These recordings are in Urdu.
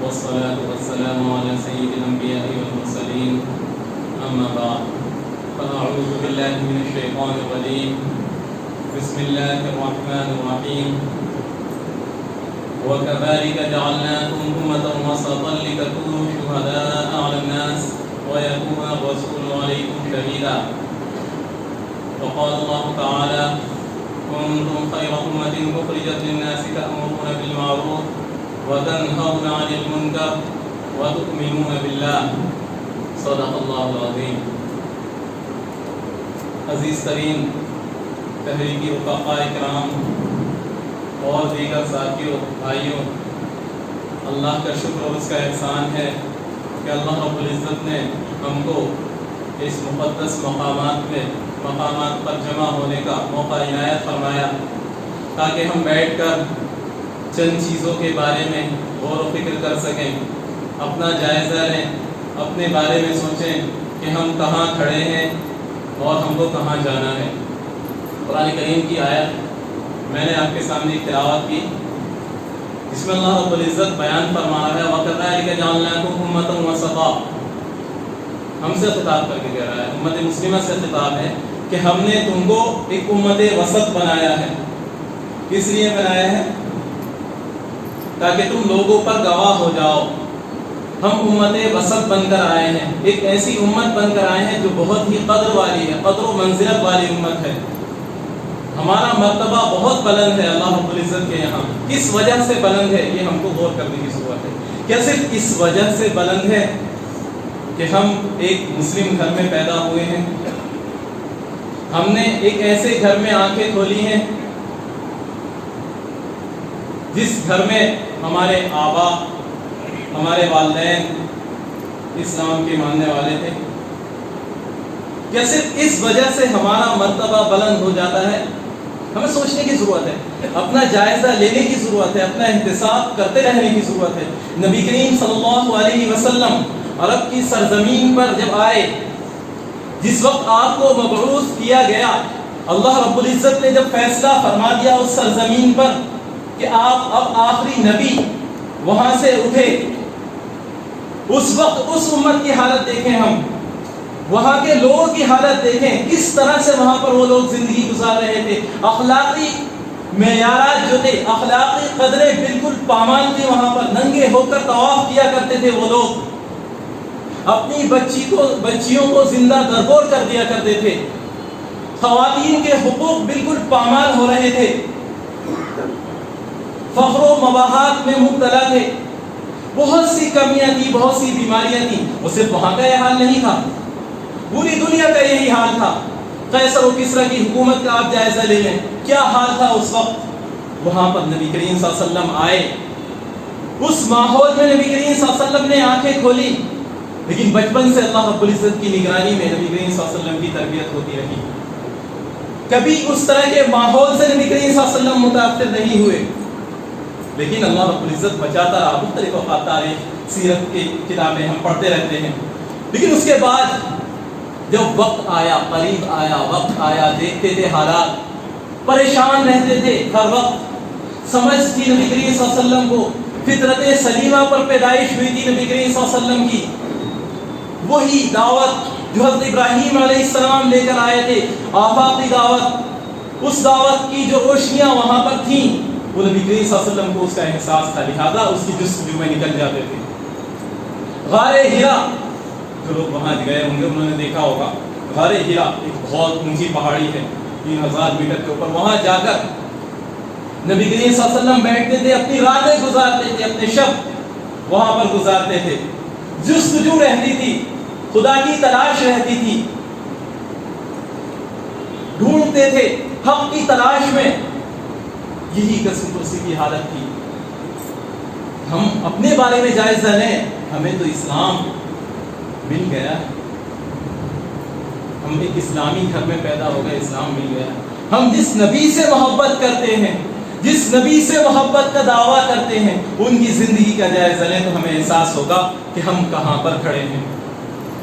والصلاة والسلام على سيد الأنبياء والمرسلين أما بعد فأعوذ بالله من الشيطان الرجيم بسم الله الرحمن الرحيم وكذلك جعلناكم أمة وسطا لتكونوا شهداء على الناس ويكون الرسول عليكم شهيدا وقال الله تعالى كنتم خير أمة أخرجت للناس تأمرون بالمعروف وتنهون عن المنكر وتؤمنون بالله صدق اللہ العظیم. عزیز ترین تحریکی رفقاء کرام اور دیگر ساتھیوں بھائیوں، اللہ کا شکر اور اس کا احسان ہے کہ اللہ رب العزت نے ہم کو اس مقدس مقامات پر جمع ہونے کا موقع عنایت فرمایا تاکہ ہم بیٹھ کر چند چیزوں کے بارے میں غور و فکر کر سکیں، اپنا جائزہ لیں، اپنے بارے میں سوچیں کہ ہم کہاں کھڑے ہیں اور ہم کو کہاں جانا ہے. قرآن کریم کی آیت میں نے آپ کے سامنے تلاوت کی، جس میں اللہ رب العزت بیان فرما رہا ہے وَكَذَلِكَ جَعَلْنَاكُمْ أُمَّةً وَسَطًا. ہم سے خطاب کر کے کہہ رہا ہے، امت مسلمہ سے خطاب ہے کہ ہم نے تم کو ایک امت وسط بنایا ہے. کس لیے بنایا ہے؟ تاکہ تم لوگوں پر گواہ ہو جاؤ. ہم امت وسط بن کر آئے ہیں، ایک ایسی امت بن کر آئے ہیں جو بہت ہی قدر والی ہے، قدر و منزلت والی امت ہے. ہمارا مرتبہ بہت بلند ہے اللہ رب العزت کے یہاں. کس وجہ سے بلند ہے یہ ہم کو غور کرنے کی ضرورت ہے. کیا صرف اس وجہ سے بلند ہے کہ ہم ایک مسلم گھر میں پیدا ہوئے ہیں، ہم نے ایک ایسے گھر میں آنکھیں کھولی ہیں جس گھر میں ہمارے آبا، ہمارے والدین اسلام کے ماننے والے تھے؟ کیا صرف اس وجہ سے ہمارا مرتبہ بلند ہو جاتا ہے؟ ہمیں سوچنے کی ضرورت ہے، اپنا جائزہ لینے کی ضرورت ہے، اپنا احتساب کرتے رہنے کی ضرورت ہے. نبی کریم صلی اللہ علیہ وسلم عرب کی سرزمین پر جب آئے، جس وقت آپ کو مبعوث کیا گیا، اللہ رب العزت نے جب فیصلہ فرما دیا اس سرزمین پر کہ آپ اب آخری نبی وہاں سے اٹھے، اس وقت اس امت کی حالت دیکھیں، ہم وہاں کے لوگوں کی حالت دیکھیں، کس طرح سے وہاں پر وہ لوگ زندگی گزار رہے تھے. اخلاقی معیارات جو تھے، اخلاقی قدریں بالکل پامال تھی. وہاں پر ننگے ہو کر طواف کیا کرتے تھے وہ لوگ، اپنی بچیوں کو زندہ درگور کر دیا کرتے تھے. خواتین کے حقوق بالکل پامال ہو رہے تھے، فخر و مباحات میں مبتلا تھے. بہت سی کمیاں تھی، بہت سی بیماریاں تھیں. اور صرف وہاں کا یہ حال نہیں تھا، پوری دنیا کا یہی حال تھا. قیصر و کسریٰ کی حکومت کا آپ جائزہ لے لیں، کیا حال تھا اس وقت. وہاں پر نبی کریم صلی اللہ علیہ وسلم آئے، اس ماحول میں نبی کریم صلی اللہ علیہ وسلم نے آنکھیں کھولی. لیکن بچپن سے اللہ رب العزت کی نگرانی میں نبی کریم صلی اللہ علیہ وسلم کی تربیت ہوتی رہی. کبھی اس طرح کے ماحول سے نبی کریم صلی اللہ علیہ وسلم متاثر نہیں ہوئے، لیکن اللہ رب العزت بچاتا رہا. مختلف اوقات تاریخ سیرت کی کتابیں ہم پڑھتے رہتے ہیں. لیکن اس کے بعد جب وقت آیا، قریب آیا، وقت آیا، دیکھتے تھے حالات، پریشان رہتے تھے ہر وقت. سمجھ تھی نبی کریم صلی اللہ علیہ وسلم کو، فطرت سلیمہ پر پیدائش ہوئی تھی نبی کریم صلی اللہ علیہ وسلم کی. وہی دعوت جو حضرت ابراہیم علیہ السلام لے کر آئے تھے، آفاقی دعوت، اس دعوت کی جو روشنیاں وہاں پر تھیں، وہ نبی کریم صلی اللہ علیہ وسلم کو اس کا احساس تھا. لہذا اس کی جستجو میں نکل جاتے تھے. غار ہرا، جو لوگ وہاں گئے ہوں گے انہوں نے دیکھا ہوگا، غار ہرا ایک بہت اونچی پہاڑی ہے 3000 میٹر کے اوپر. وہاں جا کر نبی کریم صلی اللہ علیہ وسلم بیٹھتے تھے، اپنی راتیں گزارتے تھے، اپنے شب وہاں پر گزارتے تھے. جستجو رہتی تھی، خدا کی تلاش رہتی تھی، ڈھونڈتے تھے حق کی تلاش میں. یہی قسم کرسی کی حالت تھی. ہم اپنے بارے میں جائزہ لیں، ہمیں تو اسلام مل گیا، ہم ایک اسلامی گھر میں پیدا ہو گئے، اسلام مل گیا. ہم جس نبی سے محبت کرتے ہیں، جس نبی سے محبت کا دعویٰ کرتے ہیں، ان کی زندگی کا جائزہ لیں تو ہمیں احساس ہوگا کہ ہم کہاں پر کھڑے ہیں،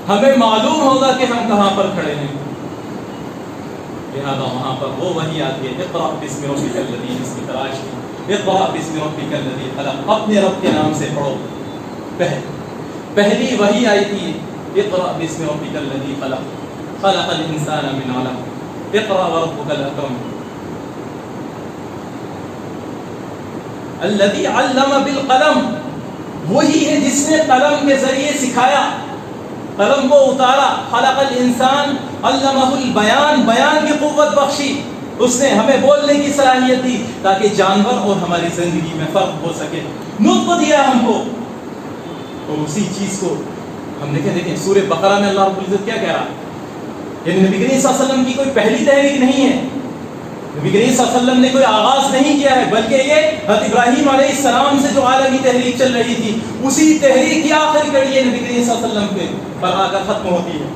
ہمیں معلوم ہوگا کہ ہم کہاں پر کھڑے ہیں. لہذا وہاں پر وہ وحی آتی ہے، اقرأ بسم ربک الذی، اس کی تلاش کی. اقرأ بسم ربک الذی خلق، اپنے رب کے نام سے پڑھو. پہلی وحی آئی تھی اقرأ باسم ربک الذی خلق خلق الانسان من علق اقرأ وربک الاکرم الذی علم بالقلم، وہی ہے جس نے قلم کے ذریعے سکھایا، قلم کو اتارا، خلق الانسان علمہ البیان، بیان کی قوت بخشی، اس نے ہمیں بولنے کی صلاحیت دی تاکہ جانور اور ہماری زندگی میں فرق ہو سکے، نطق دیا ہم کو۔ اور اسی چیز کو ہم دیکھیں سورہ بقرہ میں اللہ رب العزت کیا کہہ رہا ہے، یعنی نبی کریم صلی اللہ علیہ وسلم کی کوئی پہلی تحریک نہیں ہے، نبی کریم صلی اللہ علیہ وسلم نے کوئی آغاز نہیں کیا ہے، بلکہ یہ حضرت ابراہیم علیہ السلام سے جو عالمی تحریک چل رہی تھی، اسی تحریک کی آخری کڑی ہے نبی کریم صلی اللہ علیہ وسلم پر آ کر ختم ہوتی ہے،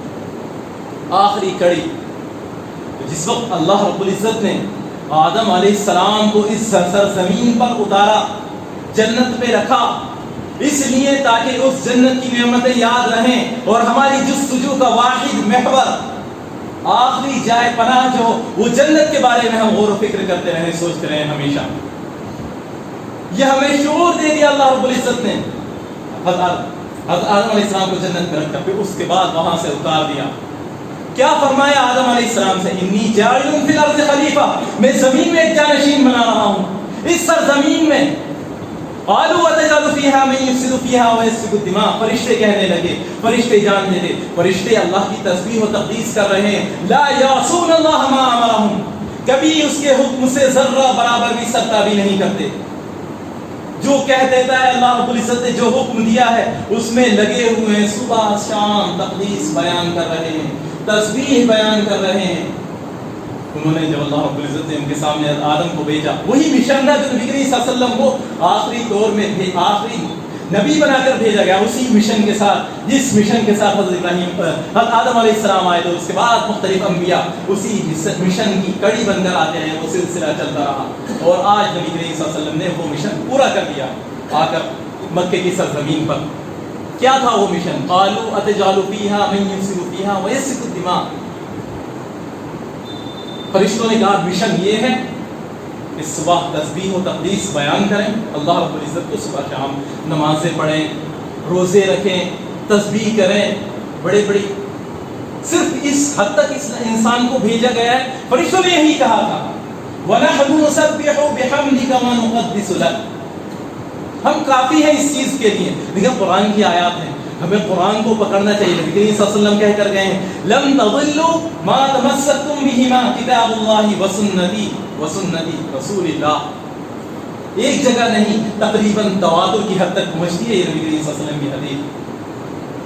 آخری کڑی۔ جس وقت اللہ رب العزت نے آدم علیہ السلام کو اس سرزمین پر اتارا، جنت پہ رکھا، اس لیے تاکہ اس جنت کی نعمتیں یاد رہیں اور ہماری جستجو کا واحد محور، آخری جائے پناہ جو ہو، وہ جنت کے بارے میں ہم غور و فکر کرتے رہیں، سوچتے رہیں ہمیشہ۔ یہ ہمیں شعور دے دیا اللہ رب العزت نے، حضرت آدم علیہ السلام کو جنت میں رکھا، پھر اس کے بعد وہاں سے اتار دیا۔ کیا فرمایا آدم علیہ السلام سے؟ انی جاعل فی الارض خلیفہ، میں زمین میں ایک جانشین بنا رہا ہوں، اس سرزمین میں۔ قالوا اتجعل فیہا من یفسد فیہا ویسفک الدماء، فرشتے کہنے لگے، فرشتے جاننے لگے، فرشتے اللہ کی تسبیح و تقدیس کر رہے ہیں، لا یعصون اللہ ما امرہم، کبھی اس کے حکم سے ذرہ برابر بھی سرتابی نہیں کرتے، جو کہہ دیتا ہے اللہ رب العزت نے جو حکم دیا ہے اس میں لگے ہوئے ہیں، صبح شام تقدیس بیان کر رہے ہیں، تسبیح بیان کر رہے ہیں۔ انہوں نے جب اللہ رب العزت نے ان کے سامنے آدم کو بھیجا، وہی مشن تھا جو نبی کریم صلی اللہ علیہ وسلم کو آخری دور میں آخری نبی بنا کر بھیجا گیا، اسی مشن کے ساتھ، جس مشن کے ساتھ حضرت آدم علیہ السلام آئے تو اس کے بعد مختلف انبیاء اسی مشن کی کڑی بن کر آتے ہیں، وہ سلسلہ چلتا رہا، اور آج نبی کریم صلی اللہ علیہ وسلم نے وہ مشن پورا کر دیا آ کر مکے کی سرزمین پر۔ کیا تھا وہ مشن؟ قالوا اتجعل فیہا من یفسد فیہا ویسفک الدماء، فرشتوں نے کہا مشن یہ ہے کہ صبح تسبیح و تقدیس بیان کریں، اللہ رب العزت کو صبح شام نمازیں پڑھیں، روزے رکھیں، تسبیح کریں، بڑے بڑی، صرف اس حد تک اس انسان کو بھیجا گیا ہے۔ فرشتوں نے یہی کہا تھا وَنَحْنُ نُسَبِّحُ بِحَمْدِكَ وَنُقَدِّسُ لَكَ، ہم کافی ہیں اس چیز کے لیے۔ لیکن قرآن کی آیات ہیں، ہمیں قرآن کو پکڑنا چاہیے۔ نبی کریم صلی اللہ علیہ وسلم کہہ کر گئے ہیں لَن تَضِلُّوا مَا تَمَسَّكْتُمْ بِهِمَا كِتَابُ اللَّهِ وَسُنَّتِي رَسُولِ اللَّهِ، ایک جگہ نہیں، تقریباً تواتر کی حد تک پہنچتی ہے یہ نبی کریم صلی اللہ علیہ وسلم کی حدیث،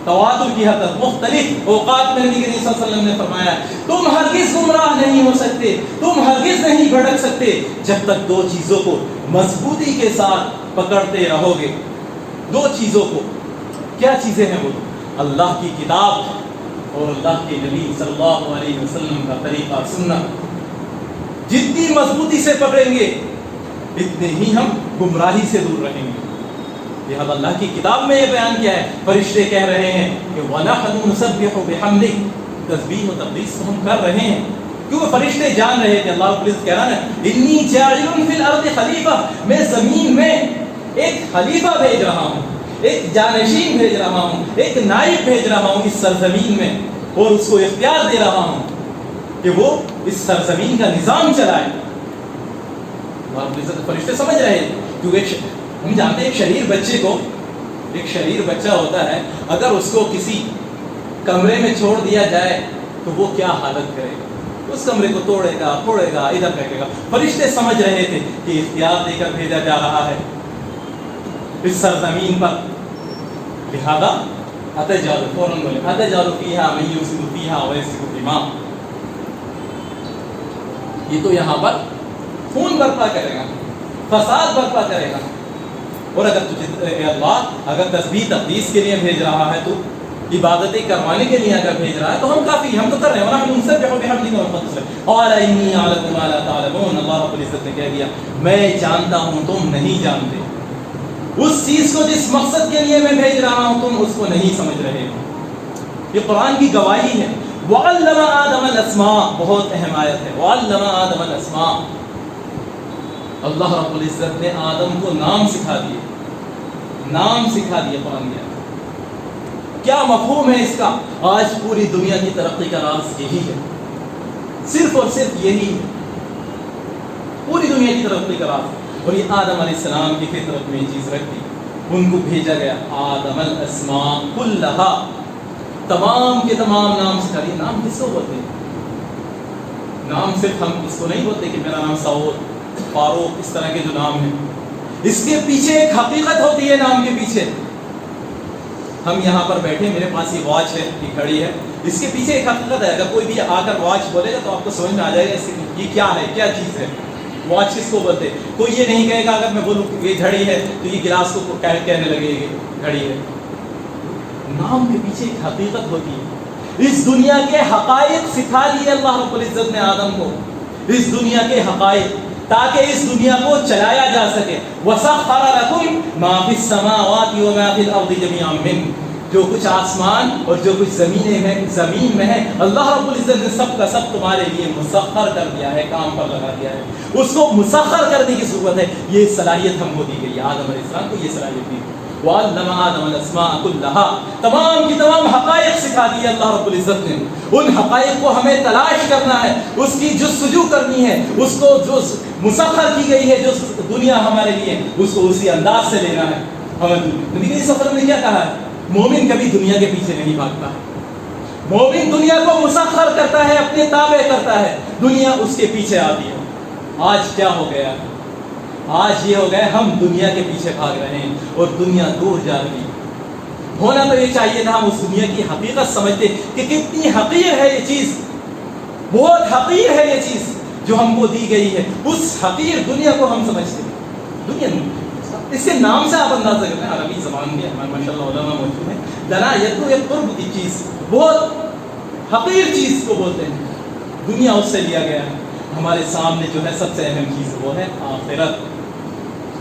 تواتر کی حد تک مختلف اوقات میں نبی کریم صلی اللہ علیہ وسلم نے فرمایا تم ہرگز گمراہ نہیں ہو سکتے، تم ہرگز نہیں بھٹک سکتے جب تک دو چیزوں کو مضبوطی کے ساتھ پکڑتے رہو گے۔ دو چیزوں کو، کیا چیزیں ہیں وہ؟ اللہ کی کتاب اور اللہ کے نبی صلی اللہ علیہ وسلم کا طریقہ سنت۔ جتنی مضبوطی سے پکڑیں گے اتنے ہی ہم گمراہی سے دور رہیں گے۔ یہ اللہ کی کتاب میں یہ بیان کیا ہے، فرشتے کہہ رہے ہیں کہ وَنَحْنُ نُسَبِّحُ بِحَمْدِكَ، تسبیح و تقدیس ہم کر رہے ہیں، کیونکہ فرشتے جان رہے تھے، اللہ رب العزت کہہ رہا ہے انی جاعل فی الارض خلیفہ، میں زمین میں ایک خلیفہ بھیج رہا ہوں، ایک جانشین بھیج رہا ہوں، ایک نائب بھیج رہا ہوں اس سرزمین میں، اور اس کو اختیار دے رہا ہوں کہ وہ اس سرزمین کا نظام چلائے۔ فرشتے سمجھ رہے ہیں، کیونکہ ہم جانتے ہیں ایک شریر بچے کو، ایک شریر بچہ ہوتا ہے، اگر اس کو کسی کمرے میں چھوڑ دیا جائے تو وہ کیا حالت کرے گا، اس کمرے کو توڑے گا، پھوڑے گا، ادھر پھینکے گا۔ فرشتے سمجھ رہے تھے کہ اختیار دے کر بھیجا جا رہا ہے اس سرزمین پر، لہذا اتجعل، فوراً بولے اتجعل فیہا من یفسد فیہا ویسفک الدماء، یہ تو یہاں پر خون برپا کرے گا، فساد برپا کرے گا۔ اور اگر تجھے اللہ اگر تسبیح تقدیس کے لیے بھیج رہا ہے، تو عبادتیں کروانے کے لیے اگر بھیج رہا ہے تو ہم کافی، ہم تو کر رہے ہیں۔ وَنَحْنُ نُسَبِّحُ بِحَمْدِكَ وَنُقَدِّسُ لَكَ قَالَ إِنِّي أَعْلَمُ مَا لَا تَعْلَمُونَ، اللہ رب العزت نے کہہ دیا میں جانتا ہوں تم نہیں جانتے، اس چیز کو جس مقصد کے لیے میں بھیج رہا ہوں تم اس کو نہیں سمجھ رہے ہو۔ یہ قرآن کی گواہی ہے۔ وَعَلَّمَ آدَمَ الْأَسْمَاءَ، بہت اہم آیت ہے، وَعَلَّمَ آدَمَ الْأَسْمَاءَ، اللہ رب العزت نے آدم کو نام سکھا دیے۔ نام سکھا دیا قرآن نے. کیا مفہوم ہے اس کا؟ آج پوری دنیا کی ترقی کا راز یہی ہے، صرف اور صرف یہی ہے پوری دنیا کی ترقی کا راز. اور یہ آدم علیہ السلام کی فطرت میں یہ چیز رکھتی، ان کو بھیجا گیا آدم الاسماء کلھا، تمام کے تمام نام سکھا دیے. نام کس کو بولتے ہیں؟ نام صرف ہم اس کو نہیں بولتے کہ میرا نام سعود، فاروق، اس طرح کے جو نام ہیں، اس کے پیچھے ایک حقیقت ہوتی ہے. نام کے پیچھے ہم یہاں پر بیٹھے، میرے پاس یہ واچ ہے، یہ گھڑی ہے، اس کے پیچھے ایک حقیقت ہے. اگر کوئی بھی آ کر واچ بولے گا تو آپ کو سمجھ میں آ جائے گا اس کے یہ کیا ہے، کیا چیز ہے. واچ کس کو بولتے ہیں؟ کوئی یہ نہیں کہے گا اگر میں بولوں یہ گھڑی ہے تو یہ گلاس کو کہنے لگے گی گھڑی ہے. نام کے پیچھے ایک حقیقت ہوتی ہے. اس دنیا کے حقائق سکھا دیے اللہ رب العزت نے آدم کو، اس دنیا کے حقائق، تاکہ اس دنیا کو چلایا جا سکے. وَسَخَّرَ لَكُم مَا فِي السَّمَاوَاتِ وَمَا فِي الْأَرْضِ جَمِيعًا مِّنْهُ، جو کچھ آسمان اور جو کچھ زمین میں ہے، اللہ رب العزت نے سب کا سب تمہارے لیے مسخر کر دیا ہے، کام پر لگا دیا ہے. اس کو مسخر کرنے کی ضرورت ہے. یہ صلاحیت ہم کو دی گئی، آدم علیہ السلام کو یہ صلاحیت دی. وَعَلَّمَ آدَمَ الْأَسْمَاءَ كُلَّهَا، تمام کی تمام حقائق سکھا دیے اللہ رب العزت نے. ان حقائق کو ہمیں تلاش کرنا ہے، اس کی جستجو کرنی ہے، اس کو جو مسخر کی گئی ہے، جو دنیا ہمارے لیے، اس کو اسی انداز سے لینا ہے. ہمیں نبی کریم صلی اللہ علیہ وسلم نے کیا کہا ہے؟ مومن کبھی دنیا کے پیچھے نہیں بھاگتا. مومن دنیا کو مسخر کرتا ہے، اپنے تابع کرتا ہے، دنیا اس کے پیچھے آتی ہے. آج کیا ہو گیا؟ آج یہ ہو گیا ہم دنیا کے پیچھے بھاگ رہے ہیں اور دنیا دور جا رہی ہے. ہونا تو یہ چاہیے تھا ہم اس دنیا کی حقیقت سمجھتے کہ کتنی حقیر ہے یہ چیز، بہت حقیر ہے یہ چیز جو ہم کو دی گئی ہے. اس حقیر دنیا کو ہم سمجھتے ہیں. دنیا اس کے نام سے آپ اندازہ کرتے ہیں، عربی زبان میں ہمارے ماشاء اللہ علماء موجود ہیں. دنا یتو ایک قرب کی چیز، بہت حقیر چیز کو بولتے ہیں. دنیا اس سے لیا گیا ہے. ہمارے سامنے جو ہے سب سے اہم چیز وہ ہے آخرت،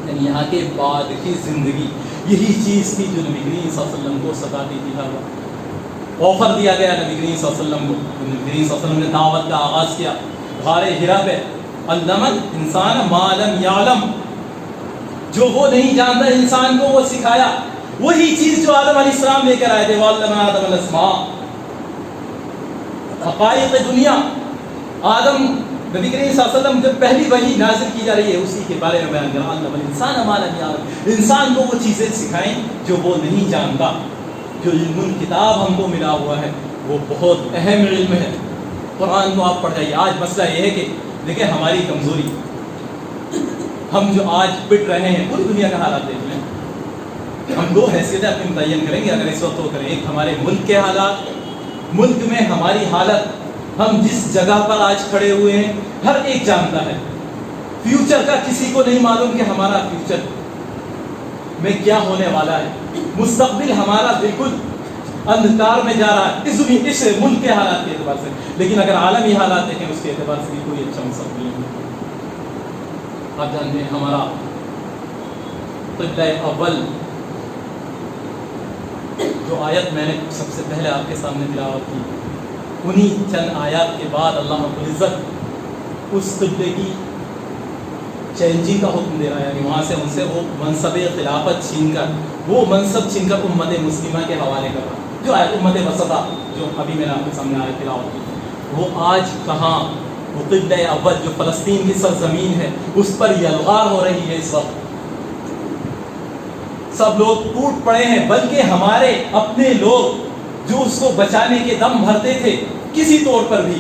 یعنی یہاں کے بعد کی زندگی. یہی چیز تھی جو نبی کریم صلی اللہ علیہ وسلم کو ستاتی تھی. آفر دیا گیا نبی کریم صلی اللہ علیہ وسلم کو. نبی کریم صلی اللہ علیہ وسلم نے دعوت کا آغاز کیا غار ہرا پہ. علم الانسان ما لم یعلم، جو وہ نہیں جانتا انسان کو وہ سکھایا. وہی چیز جو آدم علیہ السلام لے کر آئے تھے. وَعَلَّمَ آدَمَ الْأَسْمَاءَ، حقائق دنیا. آدم نبی کریم صلی اللہ علیہ وسلم جب پہلی وحی نازل کی جا رہی ہے اسی کے بارے میں بیان کر رہا ہوں. علم الانسان ما لم یعلم، انسان کو وہ چیزیں سکھائیں جو وہ نہیں جانتا. جو علم الکتاب ہم کو ملا ہوا ہے وہ بہت اہم علم ہے. قرآن کو آپ پڑھ جائیے. آج مسئلہ یہ ہے کہ دیکھیں ہماری کمزوری، ہم جو آج پٹ رہے ہیں، پوری دنیا کا حالات دیکھ لیں. ہم دو حیثیتیں اپنی متعین کریں گے اگر اس وقت وہ کریں. ایک ہمارے ملک کے حالات، ملک میں ہماری حالت، ہم جس جگہ پر آج کھڑے ہوئے ہیں ہر ایک جانتا ہے. فیوچر کا کسی کو نہیں معلوم کہ ہمارا فیوچر میں کیا ہونے والا ہے. مستقبل ہمارا بالکل اندھکار میں جا رہا ہے اس ملک کے حالات کے اعتبار سے. لیکن اگر عالمی حالات دیکھیں اس کے اعتبار سے بھی کوئی اچھا مستقبل نہیں. آپ جانتے ہیں ہمارا قبلہ اول جو آیت میں نے سب سے پہلے آپ کے سامنے تلاوت کی، انہی چند آیات کے بعد اللہ رب العزت اس قبلے کی چینجنگ کا حکم دے رہا ہے. یعنی وہاں سے ان سے وہ منصب خلافت چھین کر، وہ منصب چھین کر امت مسلمہ کے حوالے کر رہا. جو آیت امت وسطیٰ جو ابھی میں نے آپ کے سامنے آیت تلاوت کی، وہ آج کہاں؟ وہ قبلہ اول جو فلسطین کی سرزمین ہے اس پر یلغار ہو رہی ہے. اس وقت سب لوگ ٹوٹ پڑے ہیں، بلکہ ہمارے اپنے لوگ جو اس کو بچانے کے دم بھرتے تھے کسی طور پر بھی.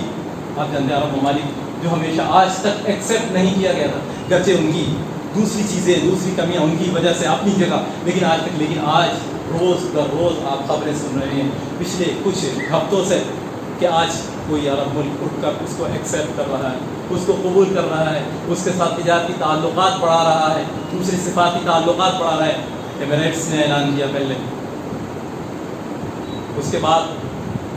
آپ جانتے ہیں عرب ممالک جو ہمیشہ آج تک ایکسیپٹ نہیں کیا گیا تھا، گرچہ ان کی دوسری چیزیں، دوسری کمیاں ان کی وجہ سے اپنی جگہ، لیکن آج تک، لیکن آج روز در روز آپ خبریں سن رہے ہیں پچھلے کچھ ہفتوں سے کہ آج کوئی عرب ملک اٹھ کر اس کو ایکسیپٹ کر رہا ہے، اس کو قبول کر رہا ہے، اس کے ساتھ تجارتی تعلقات بڑھا رہا ہے، دوسری صفاتی تعلقات بڑھا رہا ہے. ایمریٹس نے اعلان کیا پہلے، اس کے بعد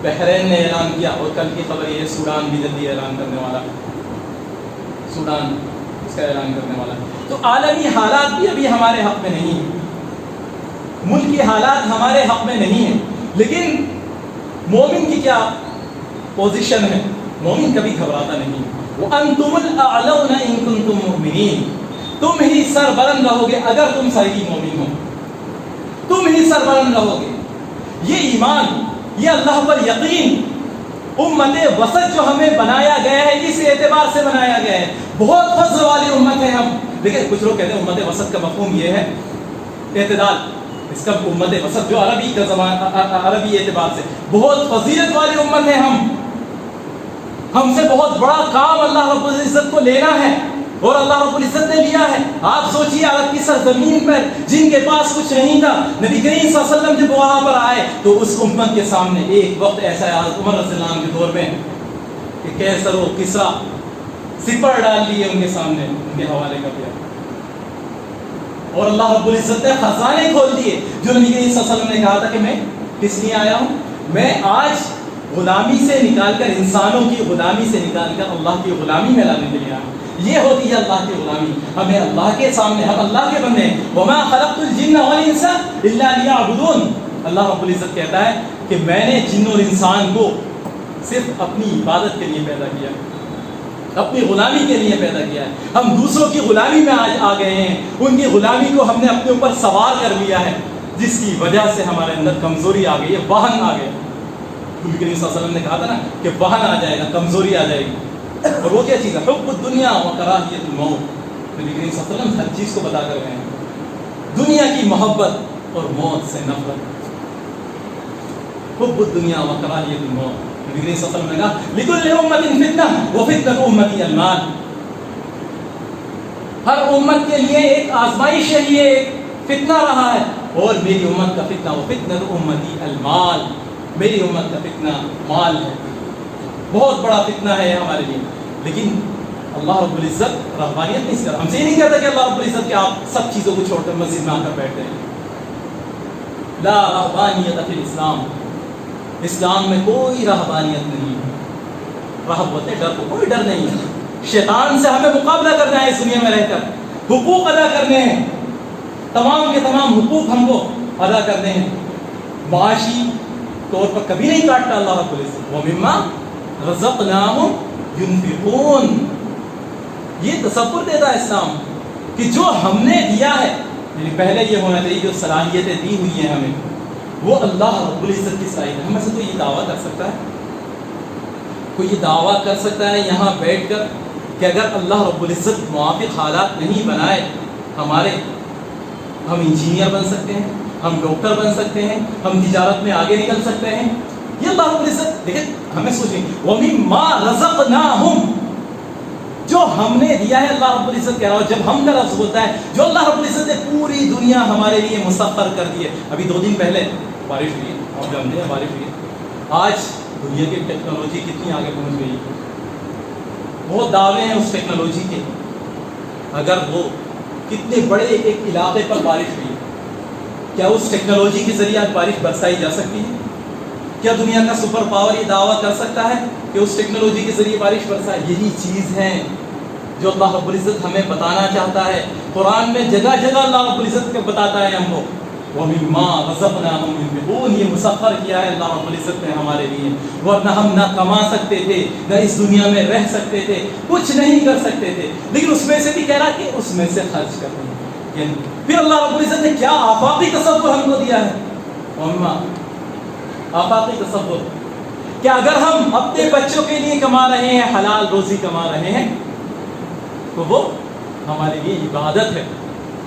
بحرین نے اعلان کیا، اور کل کی خبر یہ ہے سوڈان بھی جلدی اعلان کرنے والا، سوڈان اس کا اعلان کرنے والا. تو عالمی حالات بھی ابھی ہمارے حق میں نہیں ہیں، ملکی حالات ہمارے حق میں نہیں ہیں. لیکن مومن کی کیا پوزیشن ہے؟ مومن کبھی گھبراتا نہیں. وَأَنْتُمُ الْأَعْلَوْنَ إِن كُنتُم مُؤْمِنِينَ، تم ہی سربلند رہو گے اگر تم صحیح مومن ہو. تم ہی سربلند رہو گے. یہ ایمان، یہ اللہ پر یقین، امت وسط جو ہمیں بنایا گیا ہے اس اعتبار سے بنایا گیا ہے. بہت فضل والی امت ہے ہم. لیکن کچھ لوگ کہتے ہیں امت وسط کا مفہوم یہ ہے اعتدال. اس کا امت وسط جو عربی کا عربی اعتبار سے بہت فضیلت والی امت ہے. ہم سے بہت بڑا کام اللہ رب العزت کو لینا ہے اور اللہ رب العزت نے لیا ہے. آپ سوچئے عرب کی سرزمین پر جن کے پاس کچھ نہیں تھا، نبی کریم صلی اللہ علیہ وسلم جب وہاں پر آئے تو اس امت کے سامنے ایک وقت ایسا ہے عمر رضی اللہ عنہ کے دور میں کہ کیسر و کسرا سپر ڈال لیے ان کے سامنے، ان کے حوالے کر دیا. اور اللہ رب العزت نے خزانے کھول دیے. جو نبی کریم صلی اللہ علیہ وسلم نے کہا تھا کہ میں کس لیے آیا ہوں، میں آج غلامی سے نکال کر، انسانوں کی غلامی سے نکال کر اللہ کی غلامی میں لانے کے لیے آیا. یہ ہوتی ہے اللہ کی غلامی. ہمیں اللہ کے سامنے، ہم اللہ کے بندے ہیں. وما خلقت الجن والانس الا ليعبدون. اللہ رب العزت کہتا ہے کہ میں نے جن اور انسان کو صرف اپنی عبادت کے لیے پیدا کیا، اپنی غلامی کے لیے پیدا کیا ہے. ہم دوسروں کی غلامی میں آج آ گئے ہیں. ان کی غلامی کو ہم نے اپنے اوپر سوار کر لیا ہے، جس کی وجہ سے ہمارے اندر کمزوری آ گئی ہے، وہن آ گئے. نبی کریم صلی اللہ علیہ وسلم نے کہا تھا نا کہ وہن آ جائے گا، کمزوری آ جائے گی. اور وہ کیا چیز ہے؟ حب الدنیا و کراہیت الموت. نبی کریم صلی اللہ علیہ وسلم ہر چیز کو بتا کر گئے ہیں. دنیا کی محبت اور موت سے نفرت. حب الدنیا و کراہیت الموت. نبی کریم صلی اللہ علیہ وسلم نے کہا لکل امت فتنہ وفتنۃ امتی المال. ہر امت کے لیے ایک آزمائش ہے، یہ ایک فتنہ رہا ہے، اور میری امت کا فتنہ وفتنۃ امتی المال. میری امت کا فتنہ مال ہے. بہت بڑا فتنہ ہے ہمارے لیے. لیکن اللہ رب العزت رحمانیت نہیں کرتا. ہم سے یہ نہیں کہتا کہ اللہ رب العزت کہ آپ سب چیزوں کو چھوڑ کر مسجد میں آ کر بیٹھتے ہیں. لا رحمانیت فی الاسلام. اسلام میں کوئی رہبانیت نہیں ہے. رہبت ہے، ڈر کو کوئی ڈر نہیں ہے. شیطان سے ہمیں مقابلہ کرنا ہے اس دنیا میں رہ کر. حقوق ادا کرنے ہیں، تمام کے تمام حقوق ہم کو ادا کرنے ہیں. معاشی طور پر کبھی نہیں کاٹتا اللہ رب العزت. وَمِمَّا رَزَقْنَاهُمْ يُنْفِقُونَ. یہ تصور دیتا ہے اسلام کہ جو ہم نے دیا ہے، یعنی پہلے یہ ہونا چاہیے جو صلاحیتیں دی ہوئی ہیں ہمیں، وہ اللہ رب العزت کی صلاحیت ہے. ہم میں سے کوئی یہ دعویٰ کر سکتا ہے، کوئی یہ دعویٰ کر سکتا ہے یہاں بیٹھ کر کہ اگر اللہ رب العزت موافق حالات نہیں بنائے ہمارے، ہم انجینئر بن سکتے ہیں، ہم ڈاکٹر بن سکتے ہیں، ہم تجارت میں آگے نکل سکتے ہیں؟ یہ اللہ رب العزت دیکھیں، ہمیں سوچیں وَمِمَّا رَزَقْنَاهُمْ. جو ہم نے دیا ہے، اللہ رب العزت کہہ رہا ہے. جب ہم کا لفظ ہوتا ہے جو اللہ رب العزت نے پوری دنیا ہمارے لیے مسخر کر دی ہے. ابھی 2 دن پہلے بارش ہوئی ہے، آپ جانتے ہیں بارش ہوئی ہے. آج دنیا کی ٹیکنالوجی کتنی آگے پہنچ گئی ہے. بہت دعوے ہیں اس ٹیکنالوجی کے. اگر وہ کتنے بڑے ایک علاقے پر بارش ہوئی، کیا اس ٹیکنالوجی کے ذریعے آج بارش برسائی جا سکتی ہے؟ کیا دنیا کا سپر پاور یہ دعویٰ کر سکتا ہے کہ اس ٹیکنالوجی کے ذریعے بارش برسائے؟ یہی چیز ہے جو اللہ رب العزت ہمیں بتانا چاہتا ہے. قرآن میں جگہ جگہ اللہ رب العزت کے بتاتا ہے ہم کو وَمِمَّا رَزَقْنَاهُمْ يُنْفِقُونَ. یہ مسخر کیا ہے اللہ رب العزت نے ہمارے لیے. ورنہ ہم نہ کما سکتے تھے، نہ اس دنیا میں رہ سکتے تھے، کچھ نہیں کر سکتے تھے. لیکن اس میں سے بھی کہہ رہا کہ اس میں سے خرچ کرتے ہیں. یعنی پھر اللہ رب العزت نے کیا آفاقی تصور ہم کو دیا ہے. آفاقی تصور کہ اگر ہم اپنے بچوں کے لیے کما رہے ہیں، حلال روزی کما رہے ہیں، تو وہ ہمارے لیے عبادت ہے.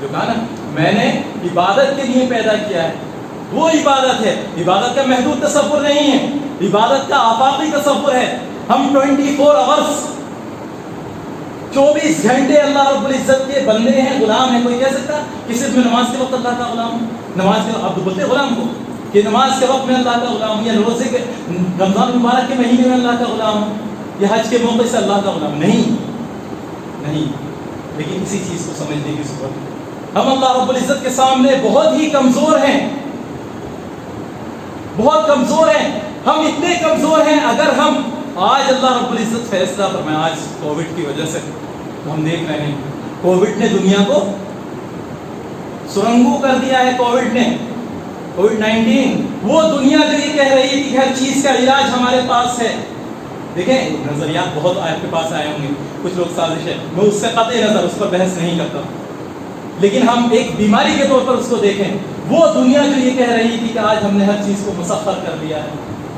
جو کہا نا میں نے عبادت کے لیے پیدا کیا ہے، وہ عبادت ہے. عبادت کا محدود تصور نہیں ہے، عبادت کا آفاقی تصور ہے. ہم 24 آورس 24 گھنٹے اللہ رب العزت کے بندے ہیں، غلام ہیں. کوئی کہہ سکتا کہ صرف میں نماز کے وقت اللہ کا غلام ہوں؟ نماز کے وقت بولتے غلام کو کہ نماز کے وقت میں اللہ کا غلام ہوں، یا روزے کے رمضان مبارک کے مہینے میں اللہ کا غلام ہوں، یا حج کے موقع سے اللہ کا غلام نہیں. لیکن اسی چیز کو سمجھنے کی ضرورت ہے. ہم اللہ رب العزت کے سامنے بہت ہی کمزور ہیں، بہت کمزور ہیں. ہم اتنے کمزور ہیں، اگر ہم آج اللہ رب العزت فیصلہ فرمائے. آج کووڈ کی وجہ سے ہم دیکھ رہے ہیں کووڈ نے دنیا کو سرنگو کر دیا ہے. کووڈ-19 وہ دنیا جو یہ کہہ رہی ہے کہ ہر چیز کا علاج ہمارے پاس ہے. دیکھیں نظریات بہت آپ کے پاس آئے ہوں گے. کچھ لوگ سازش ہے، میں اس سے قطع نظر اس پر بحث نہیں کرتا. لیکن ہم ایک بیماری کے طور پر اس کو دیکھیں، وہ دنیا جو یہ کہہ رہی تھی کہ آج ہم نے ہر چیز کو مسخر کر دیا ہے،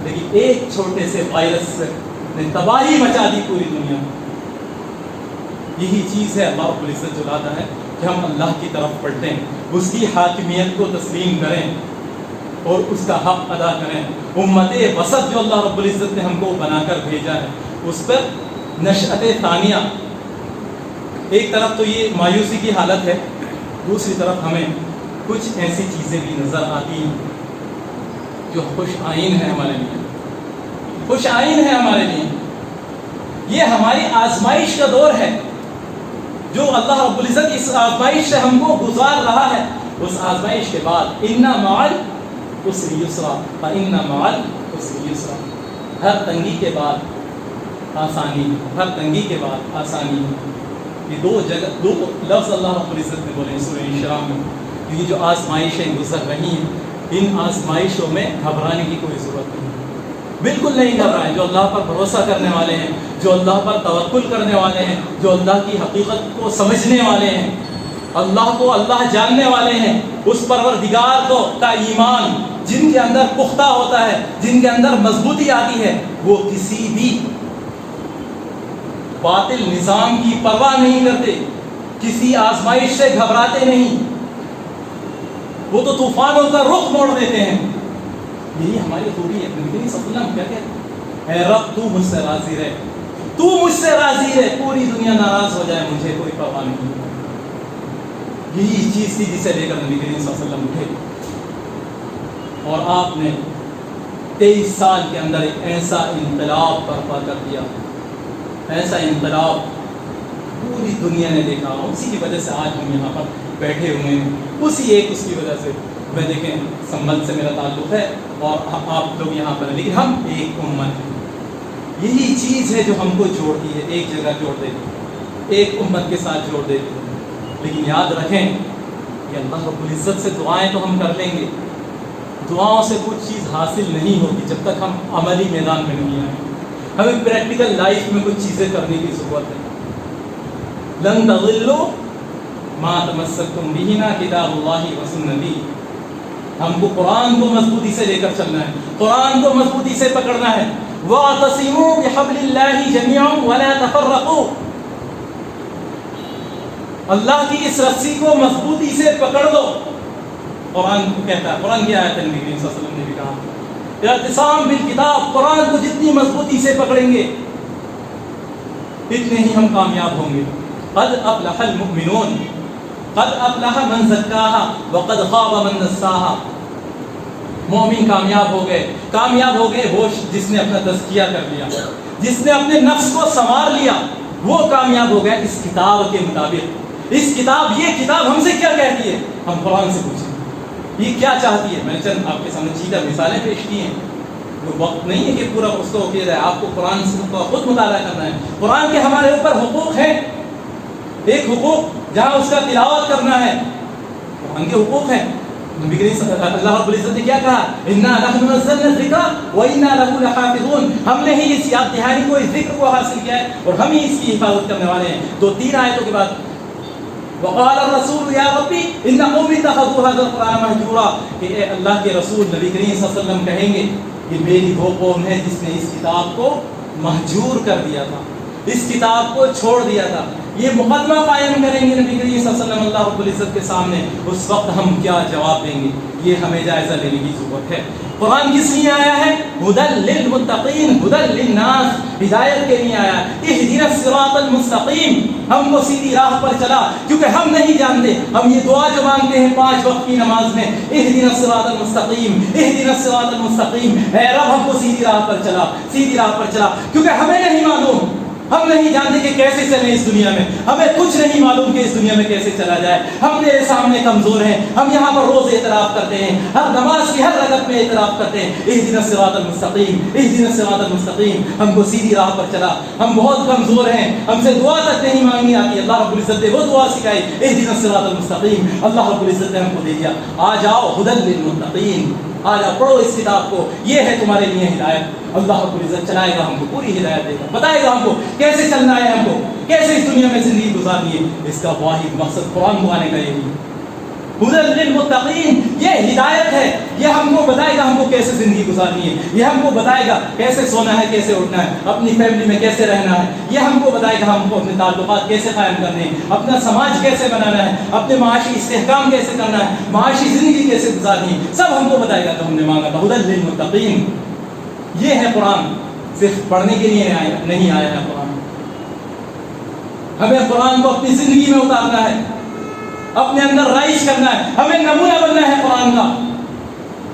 لیکن ایک چھوٹے سے وائرس نے تباہی مچا دی پوری دنیا میں۔ یہی چیز ہے اللہ رب العزت جو لاتا ہے کہ ہم اللہ کی طرف پلٹیں، اس کی حاکمیت کو تسلیم کریں اور اس کا حق ادا کریں۔ امت وسط جو اللہ رب العزت نے ہم کو بنا کر بھیجا ہے، اس پر نشأت ثانیہ، ایک طرف تو یہ مایوسی کی حالت ہے، دوسری طرف ہمیں کچھ ایسی چیزیں بھی نظر آتی ہیں جو خوش آئین ہے ہمارے لیے، خوش آئین ہے ہمارے لیے۔ یہ ہماری آزمائش کا دور ہے جو اللہ رب العزت اس آزمائش سے ہم کو گزار رہا ہے۔ اس آزمائش کے بعد ان مع العسر یسرا فإن مع العسر یسرا، ہر تنگی کے بعد آسانی، ہر تنگی کے بعد آسانی۔ یہ دو لفظ اللہ رب العزت نے بولے سورہ انشراح میں۔ یہ جو آزمائشیں گزر رہی ہیں، ان آزمائشوں میں گھبرانے کی کوئی ضرورت نہیں، بالکل نہیں گھبرائیں۔ جو اللہ پر بھروسہ کرنے والے ہیں، جو اللہ پر توکل کرنے والے ہیں، جو اللہ کی حقیقت کو سمجھنے والے ہیں، اللہ کو اللہ جاننے والے ہیں، اس پروردگار کو کا ایمان جن کے اندر پختہ ہوتا ہے، جن کے اندر مضبوطی آتی ہے، وہ کسی بھی باطل نظام کی پرواہ نہیں کرتے، کسی آزمائش سے گھبراتے نہیں، وہ تو طوفانوں کا رخ موڑ دیتے ہیں۔ یہی ہماری خوبی ہے۔ نبی صلی اللہ علیہ وسلم کیا کہتے ہیں؟ اے رب تو مجھ سے راضی رہے، تو مجھ سے راضی رہے، پوری دنیا ناراض ہو جائے مجھے کوئی پرواہ نہیں۔ یہی چیز تھی جسے لے کر نبی کریم صلی اللہ علیہ وسلم اٹھے، اور آپ نے 23 سال کے اندر ایک ایسا انقلاب برپا کر دیا، ایسا انقلاب پوری دنیا نے دیکھا۔ اسی کی وجہ سے آج ہم یہاں پر بیٹھے ہوئے ہیں، اسی ایک اس کی وجہ سے۔ میں دیکھیں سنبل سے میرا تعلق ہے اور آپ لوگ یہاں پر ہیں، لیکن ہم ایک امت ہیں۔ یہی چیز ہے جو ہم کو جوڑتی ہے، ایک جگہ جوڑ دیتی ہے، ایک امت کے ساتھ جوڑ دیتی ہے۔ لیکن یاد رکھیں کہ اللہ رب العزت سے دعائیں تو ہم کر لیں گے، دعاؤں سے کچھ چیز حاصل نہیں ہوگی جب تک ہم عملی میدان میں نہیں آئیں۔ ہمیں پریکٹیکل لائف میں کچھ چیزیں کرنے کی ضرورت ہے۔ لن تضلوا ما تمسکتم بہ کتاب اللہ و سنتی۔ ہم کو قرآن کو مضبوطی سے لے کر چلنا ہے، قرآن کو مضبوطی سے پکڑنا ہے۔ واعتصموا بحبل اللہ جميعا ولا تفرقوا۔ اللہ کی اس رسی کو مضبوطی سے پکڑ لو۔ قرآن کو کہتا ہے، قرآن کی آیت ہے، نبی کریم صلی اللہ علیہ وسلم نے بھی کہا اعتصام بالکتاب، قرآن کو جتنی مضبوطی سے پکڑیں گے اتنے ہی ہم کامیاب ہوں گے۔ قد افلح المؤمنون، قد افلح من زکاها وقد خاب من دساها۔ مومن کامیاب ہو گئے، کامیاب ہو گئے وہ جس نے اپنا تزکیہ کر لیا، جس نے اپنے نفس کو سنوار لیا، وہ کامیاب ہو گیا اس کتاب کے مطابق۔ اس کتاب، یہ کتاب ہم سے کیا کہتی ہے؟ ہم قرآن سے پوچھیں یہ کیا چاہتی ہے۔ میں نے چند آپ کے سامنے چیزیں مثالیں پیش کی ہیں، وہ وقت نہیں ہے کہ پورا اس کو کیا جائے، آپ کو قرآن سے خود مطالعہ کرنا ہے۔ قرآن کے ہمارے اوپر حقوق ہیں، ایک حقوق جہاں اس کا تلاوت کرنا ہے، قرآن کے حقوق ہیں۔ نبی کریم اللہ رب العزت نے کیا کہا؟ انا نحن نزلنا الذکر وانا له لحافظون۔ ہم نے ہی اس یاد دہانی کو، اس ذکر کو حاصل کیا ہے اور ہم ہی اس کی حفاظت کرنے والے ہیں۔ دو تین آیتوں کے بعد وقال الرسول یا ربی ان قومی اتخذوا هذا القرآن مہجورا، کہ اے اللہ کے رسول نبی کریم صلی اللہ علیہ وسلم کہیں گے کہ میری وہ قوم ہے جس نے اس کتاب کو مہجور کر دیا تھا، اس کتاب کو چھوڑ دیا تھا۔ یہ مقدمہ قائم کریں گے نبی کریم صلی اللہ علیہ وسلم اللہ رب العزت کے سامنے، اس وقت ہم کیا جواب دیں گے؟ یہ ہمیں جائزہ لینے کی ضرورت ہے۔ قرآن کس لیے آیا ہے؟ ہدی للمتقین، ہدی للناس، ہدایت کے لیے آیا ہے۔ اہدنا الصراط المستقیم، ہم کو سیدھی راہ پر چلا، کیونکہ ہم نہیں جانتے۔ ہم یہ دعا جو مانگتے ہیں 5 وقت کی نماز میں، اہدنا الصراط المستقیم، اہدنا الصراط المستقیم، اے رب ہم کو سیدھی راہ پر چلا، سیدھی راہ پر چلا، کیونکہ ہمیں نہیں معلوم، ہم نہیں جانتے کہ کیسے چلیں اس دنیا میں، ہمیں کچھ نہیں معلوم کہ اس دنیا میں کیسے چلا جائے۔ ہم تیرے سامنے کمزور ہیں، ہم یہاں پر روز اعتراف کرتے ہیں، ہر نماز کی ہر رکعت میں اعتراف کرتے ہیں، اہدنا الصراط المستقیم، اہدنا الصراط المستقیم، ہم کو سیدھی راہ پر چلا۔ ہم بہت کمزور ہیں، ہم سے دعا تک نہیں مانگنی آتی، اللہ رب العزت نے وہ دعا سکھائی، اہدنا الصراط المستقیم، اللہ رب العزت نے ہم کو دے دیا۔ آ جاؤ ہدی للمتقین، آج آپ پڑھو اس کتاب کو، یہ ہے تمہارے لیے ہدایت۔ اللہ رب العزت چلائے گا ہم کو، پوری ہدایت دے گا، بتائے گا ہم کو کیسے چلنا ہے، ہم کو کیسے اس دنیا میں زندگی گزارنی ہے۔ اس کا واحد مقصد قرآن کو آنے کا یہی ہے، ہدی للمتقین، یہ ہدایت ہے، یہ ہم کو بتائے گا ہم کو کیسے زندگی گزارنی ہے، یہ ہم کو بتائے گا کیسے سونا ہے، کیسے اٹھنا ہے، اپنی فیملی میں کیسے رہنا ہے، یہ ہم کو بتائے گا ہم کو اپنے تعلقات کیسے قائم کرنے ہیں، اپنا سماج کیسے بنانا ہے، اپنے معاشی استحکام کیسے کرنا ہے، معاشی زندگی کیسے گزارنی ہے، سب ہم کو بتائے گا۔ تو ہم نے مانگا تھا ہدی للمتقین، یہ ہے قرآن، صرف پڑھنے کے لیے نہیں آیا ہے قرآن، ہمیں قرآن کو اپنی زندگی میں اتارنا ہے، اپنے اندر رائج کرنا ہے، ہمیں نمونہ بننا ہے قرآن کا،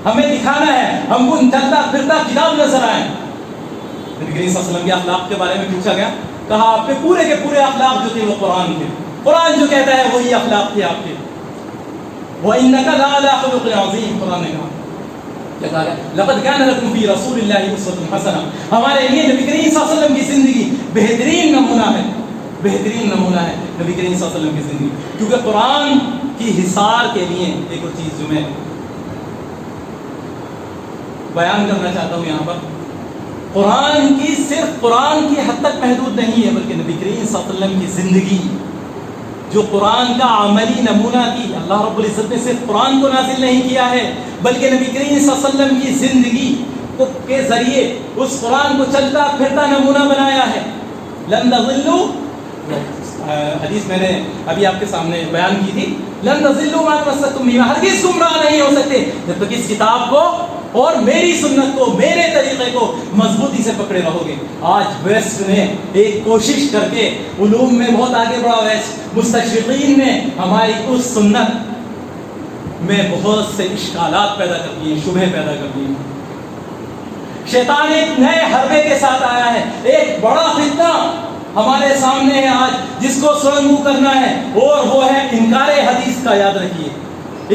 ہمیں دکھانا ہے، ہم کو چلتا پھرتا کتاب نظر آئے۔ نبی کریم صلی اللہ علیہ وسلم کے اخلاق کے بارے میں پوچھا گیا، کہا آپ کے پورے کے پورے اخلاق جو تھے وہ قرآن تھے، قرآن جو کہتا ہے وہی اخلاق تھے آپ کے۔ وَإِنَّكَ لَعَلَىٰ خُلُقٍ عَظِيمٍ، قرآن نے کہا کیا کہا گیا، لَقَدْ كَانَ لَكُمْ فِي رَسُولِ اللَّهِ أُسْوَةٌ حَسَنَةٌ، ہمارے لیے نبی کریم صلی اللہ علیہ وسلم کی زندگی بہترین نمونہ ہے، بہترین نمونہ ہے نبی کریم صلی اللہ علیہ وسلم کی زندگی۔ کیونکہ قرآن کی حصار کے لیے ایک اور چیز جو میں بیان کرنا چاہتا ہوں یہاں پر، قرآن کی صرف قرآن کی حد تک محدود نہیں ہے، بلکہ نبی کریم صلی اللہ علیہ وسلم کی زندگی جو قرآن کا عملی نمونہ تھی۔ اللہ رب العزت نے صرف قرآن کو نازل نہیں کیا ہے، بلکہ نبی کریم صلی اللہ علیہ وسلم کی زندگی کے ذریعے اس قرآن کو چلتا پھرتا نمونہ بنایا ہے۔ لن تضلوا، حدیث میں نے ابھی آپ کے سامنے بیان کی تھی، لن تضلوا ما تمسكتم به، ہرگز گمراہ نہیں ہو سکتے جب تک اس کتاب کو اور میری سنت کو، میرے طریقے کو مضبوطی سے پکڑے رہو گے۔ آج ویسٹ نے ایک کوشش کر کے علوم میں بہت آگے بڑھا، ویسٹ مستشرقین نے ہماری اس سنت میں بہت سے اشکالات پیدا کر دیے، شبہے پیدا کر دیے۔ شیطان ایک نئے حربے کے ساتھ آیا ہے، ایک بڑا فتنہ ہمارے سامنے ہے آج، جس کو سرنگو کرنا ہے، اور وہ ہے انکار حدیث کا۔ یاد رکھیے،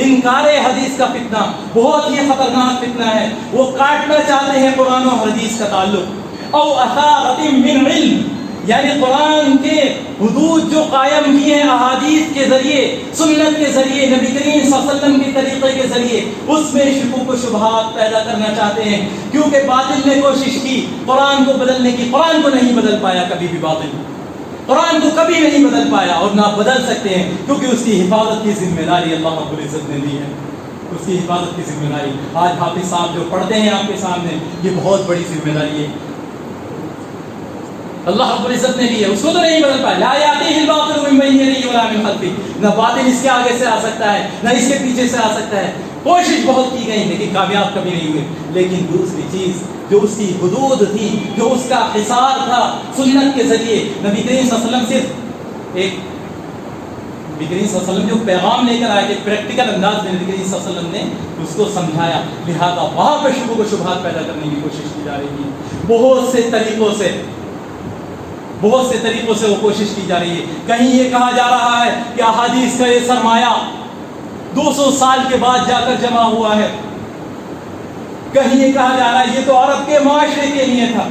انکار حدیث کا فتنہ بہت ہی خطرناک فتنہ ہے۔ وہ کاٹنا چاہتے ہیں قرآن و حدیث کا تعلق، او اثارۃ من علم، یعنی قرآن کے حدود جو قائم کیے ہیں احادیث کے ذریعے، سنت کے ذریعے، نبی کریم صلی اللہ علیہ وسلم کے طریقے کے ذریعے، اس میں شکوک و شبہات پیدا کرنا چاہتے ہیں، کیونکہ باطل نے کوشش کی قرآن کو بدلنے کی، قرآن کو نہیں بدل پایا کبھی بھی، باطل قرآن کو کبھی نہیں بدل پایا اور نہ بدل سکتے ہیں، کیونکہ اس کی حفاظت کی ذمہ داری اللہ رب العزت نے دی ہے، اس کی حفاظت کی ذمہ داری۔ آج حافظ صاحب جو پڑھتے ہیں آپ کے سامنے، یہ بہت بڑی ذمہ داری ہے، اللہ رب العزت نے دی ہے، اس کو تو نہیں بدل پایا۔ لا یاتیہ الباطل من بین یدیہ ولا من خلفہ، نہ باطل اس کے آگے سے آ سکتا ہے، نہ اس کے پیچھے سے آ سکتا ہے۔ کوشش بہت کی گئی لیکن کامیاب کبھی نہیں ہوئے۔ لیکن دوسری چیز جو اس کی حدود تھی، جو اس کا حصار تھا سنت کے ذریعے، نبی کریم صلی اللہ علیہ وسلم صرف ایک، نبی کریم صلی اللہ علیہ وسلم جو پیغام لے کر آئے تھے پریکٹیکل انداز میں نبی کریم صلی اللہ علیہ وسلم نے اس کو سمجھایا، لہذا وہاں پہ شکوک و شبہات پیدا کرنے کی کوشش کی جا رہی ہے، بہت سے طریقوں سے، بہت سے طریقوں سے وہ کوشش کی جا رہی ہے۔ کہیں یہ کہا جا رہا ہے کہ احادیث کا یہ سرمایہ 200 سال کے بعد جا کر جمع ہوا ہے، کہیں یہ کہا جا رہا ہے یہ تو عرب کے معاشرے کے لیے تھا،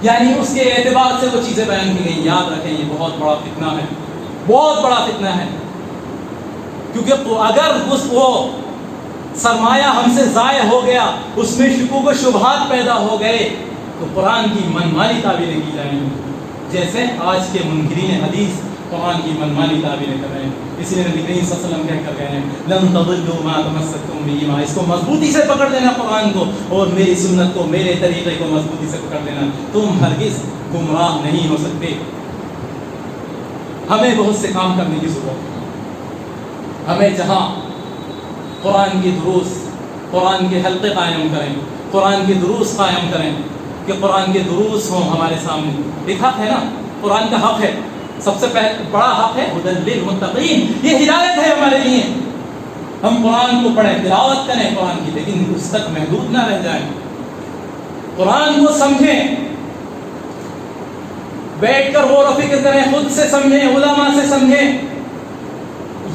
یعنی اس کے اعتبار سے وہ چیزیں بیان کی گئی۔ یاد رکھیں یہ بہت بڑا فتنہ ہے، بہت بڑا فتنہ ہے، کیونکہ اگر وہ سرمایہ ہم سے ضائع ہو گیا، اس میں شکوک و شبہات پیدا ہو گئے، تو قرآن کی منمانی تعبیریں کی جائیں گی، جیسے آج کے منکرین حدیث قرآن کی منمانی تعبیریں کر رہے ہیں۔ اس لیے نبی کریم صلی اللہ علیہ وسلم کہہ کر گئے ہیں لن تضلوا ما تمسكتم به، اس کو مضبوطی سے پکڑ لینا قرآن کو اور میری سنت کو، میرے طریقے کو مضبوطی سے پکڑ لینا، تم ہرگز گمراہ نہیں ہو سکتے۔ ہمیں بہت سے کام کرنے کی ضرورت ہے، ہمیں جہاں قرآن کی دروس، قرآن کے حلقے قائم کریں، قرآن کے دروس قائم کریں، کہ قرآن کے دروس ہوں ہمارے سامنے۔ ایک حق ہے نا، قرآن کا حق ہے، سب سے بڑا حق ہے ہدی للمتقین، یہ ہدایت ہے ہمارے لیے۔ ہم قرآن کو پڑھیں، تلاوت کریں قرآن کی، لیکن اس تک محدود نہ رہ جائیں، قرآن کو سمجھیں، بیٹھ کر غور و فکر کریں، خود سے سمجھیں، علماء سے سمجھیں۔